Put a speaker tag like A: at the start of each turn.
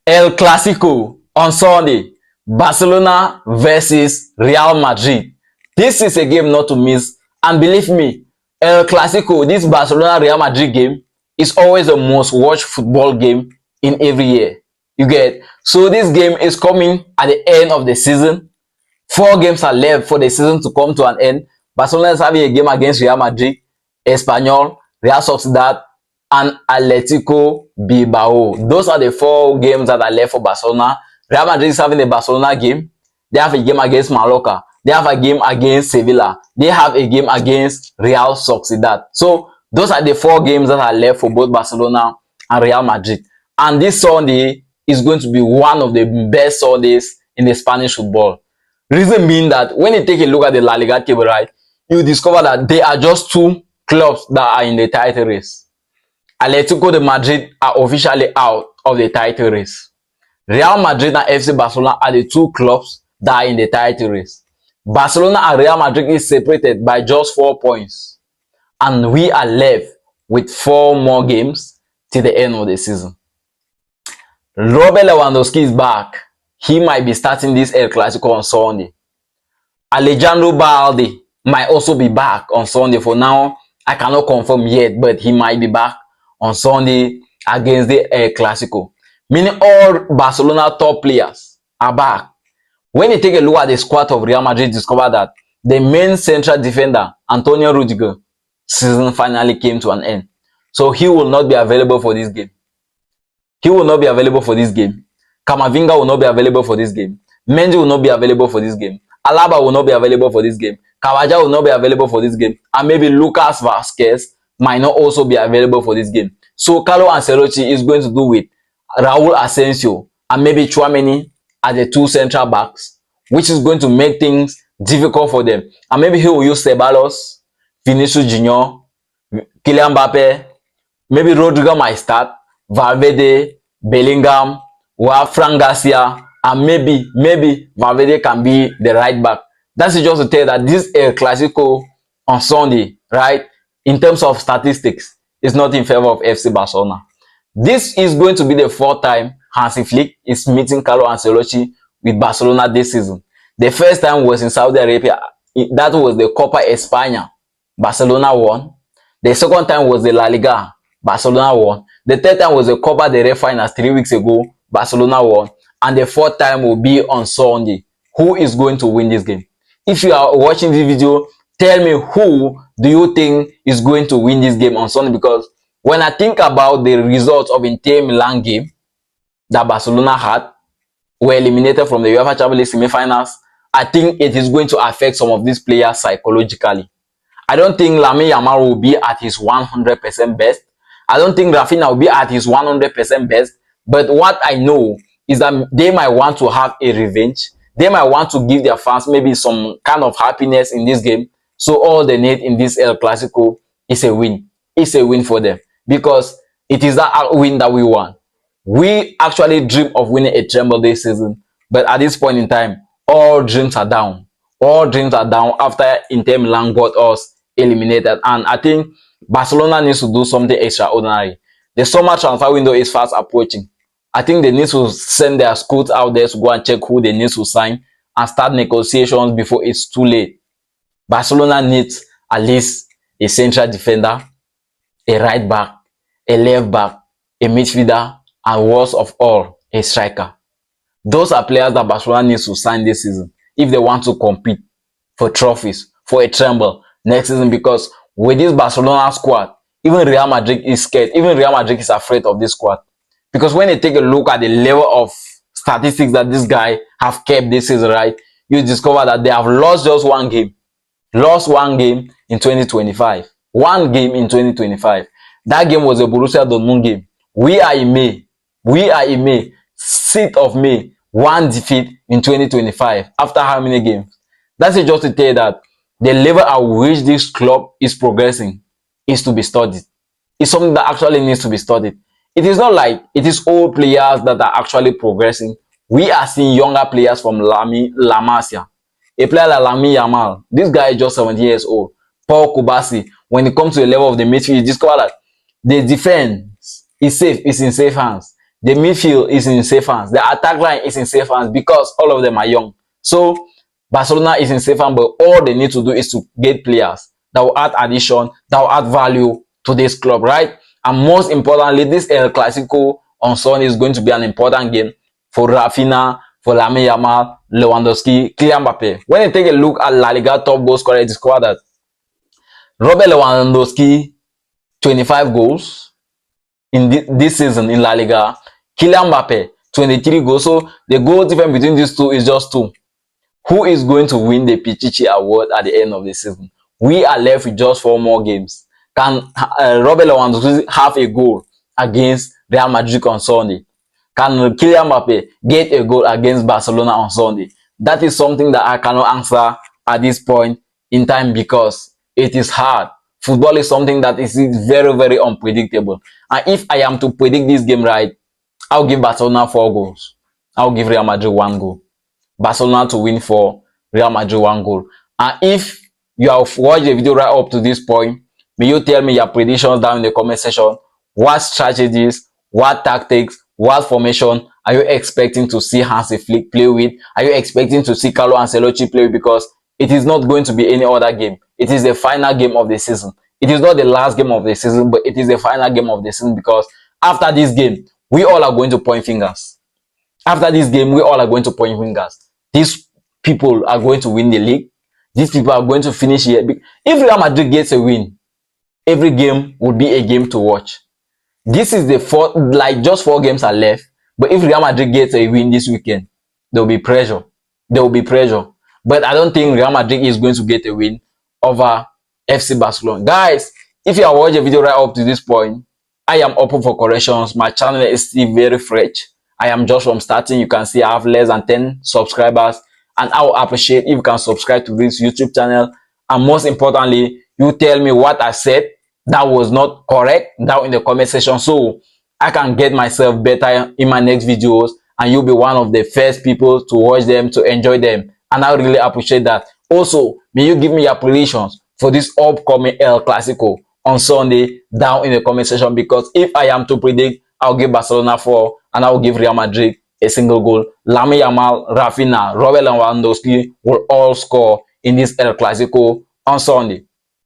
A: El Clasico on Sunday, Barcelona versus Real Madrid. This is a game not to miss, and believe me, El Clasico, this Barcelona-Real Madrid game, is always the most watched football game in every year. You get? So this game is coming at the end of the season. 4 games are left for the season to come to an end. Barcelona is having a game against Real Madrid, Espanyol, Real Sociedad, and Atletico Bilbao. Those are the 4 games that are left for Barcelona. Real Madrid is having a Barcelona game. They have a game against Mallorca. They have a game against Sevilla. They have a game against Real Sociedad. So those are the 4 games that are left for both Barcelona and Real Madrid. And this Sunday is going to be one of the best Sundays in the Spanish football. Reason being that when you take a look at the La Liga table, right, you discover that there are just 2 clubs that are in the title race. Atletico de Madrid are officially out of the title race. Real Madrid and FC Barcelona are the 2 clubs that are in the title race. Barcelona and Real Madrid is separated by just 4 points. And we are left with 4 more games till the end of the season. Robert Lewandowski is back. He might be starting this El Clasico on Sunday. Alejandro Balde might also be back on Sunday. For now, I cannot confirm yet, but he might be back on Sunday against the El Clasico. Meaning all Barcelona top players are back. When you take a look at the squad of Real Madrid, discover that the main central defender, Antonio Rudiger, season finally came to an end. So he will not be available for this game. He will not be available for this game. Camavinga will not be available for this game. Mendy will not be available for this game. Alaba will not be available for this game. Cavaja will not be available for this game. And maybe Lucas Vasquez might not also be available for this game. So Carlo Ancelotti is going to do with Raul Asensio and maybe Tchouaméni as the 2 central backs, which is going to make things difficult for them. And maybe he will use Ceballos, Vinicius Junior, Killian Mbappe, maybe Rodrigo might start, Valverde, Bellingham, or Frank Garcia, and maybe Valverde can be the right back. That's just to tell you that this El Clasico on Sunday, right, in terms of statistics, is not in favor of FC Barcelona. This is going to be the 4th time Hansi Flick is meeting Carlo Ancelotti with Barcelona this season. The first time was in Saudi Arabia. That was the Copa España. Barcelona won. The second time was the La Liga. Barcelona won. The third time was the Copa del Rey finals 3 weeks ago. Barcelona won. And the 4th time will be on Sunday. Who is going to win this game? If you are watching this video, tell me who do you think is going to win this game on Sunday? Because when I think about the results of Inter Milan game that Barcelona had, were eliminated from the UEFA Champions League semi-finals, I think it is going to affect some of these players psychologically. I don't think Lamine Yamal will be at his 100% best. I don't think Raphinha will be at his 100% best. But what I know is that they might want to have a revenge. They might want to give their fans maybe some kind of happiness in this game. So all they need in this El Clasico is a win. It's a win for them because it is that win that we want. We actually dream of winning a treble this season, but at this point in time, all dreams are down. All dreams are down after Inter Milan got us eliminated. And I think Barcelona needs to do something extraordinary. The summer transfer window is fast approaching. I think they need to send their scouts out there to go and check who they need to sign and start negotiations before it's too late. Barcelona needs at least a central defender, a right back, a left back, a midfielder, and worst of all, a striker. Those are players that Barcelona needs to sign this season if they want to compete for trophies, for a treble next season. Because with this Barcelona squad, even Real Madrid is scared. Even Real Madrid is afraid of this squad. Because when you take a look at the level of statistics that this guy have kept this season, right, you discover that they have lost just 1 game. Lost 1 game in 2025. 1 game in 2025. That game was a Borussia Dortmund game. We are in May. We are in May. 6th of May. 1 defeat in 2025. After how many games? That's just to tell you that the level at which this club is progressing is to be studied. It's something that actually needs to be studied. It is not like it is old players that are actually progressing. We are seeing younger players from La Masia. A player like Lamine Yamal. This guy is just 17 years old. Paul Kubasi. When it comes to the level of the midfield, you discover that the defense is safe. It's in safe hands. The midfield is in safe hands. The attack line is in safe hands because all of them are young. So Barcelona is in safe hands, but all they need to do is to get players that will add addition, that will add value to this club, right? And most importantly, this El Clasico on Sunday is going to be an important game for Raphinha, for Lamine Yamal, Lewandowski, Killian Mbappe. When you take a look at La Liga top goal scorer, discover that Robert Lewandowski 25 goals in this season in La Liga. Killian Mbappe 23 goals. So the goal difference between these two is just 2. Who is going to win the Pichichi award at the end of the season? We are left with just 4 more games. Can Robert Lewandowski have a goal against Real Madrid on Sunday? Can Kylian Mbappe get a goal against Barcelona on Sunday? That is something that I cannot answer at this point in time because it is hard. Football is something that is very, very unpredictable. And if I am to predict this game right, I'll give Barcelona 4 goals. I'll give Real Madrid 1 goal. Barcelona to win 4, Real Madrid 1 goal. And if you have watched the video right up to this point, may you tell me your predictions down in the comment section. What strategies, what tactics, what formation are you expecting to see Hansi Flick play with? Are you expecting to see Carlo Ancelotti play with? Because it is not going to be any other game. It is the final game of the season. It is not the last game of the season, but it is the final game of the season because after this game, we all are going to point fingers. After this game, we all are going to point fingers. These people are going to win the league. These people are going to finish here. If Real Madrid gets a win, every game would be a game to watch. This is the 4, like just 4 games are left. But if Real Madrid gets a win this weekend, there will be pressure. There will be pressure. But I don't think Real Madrid is going to get a win over FC Barcelona. Guys, if you have watched the video right up to this point, I am open for corrections. My channel is still very fresh. I am just from starting. You can see I have less than 10 subscribers. And I will appreciate if you can subscribe to this YouTube channel. And most importantly, you tell me what I said that was not correct down in the comment section so I can get myself better in my next videos and you'll be one of the first people to watch them, to enjoy them. And I really appreciate that. Also, may you give me your predictions for this upcoming El Clasico on Sunday down in the comment section because if I am to predict, I'll give Barcelona 4 and I'll give Real Madrid a single goal. Lamine Yamal, Raphinha, Robert Lewandowski will all score in this El Clasico on Sunday.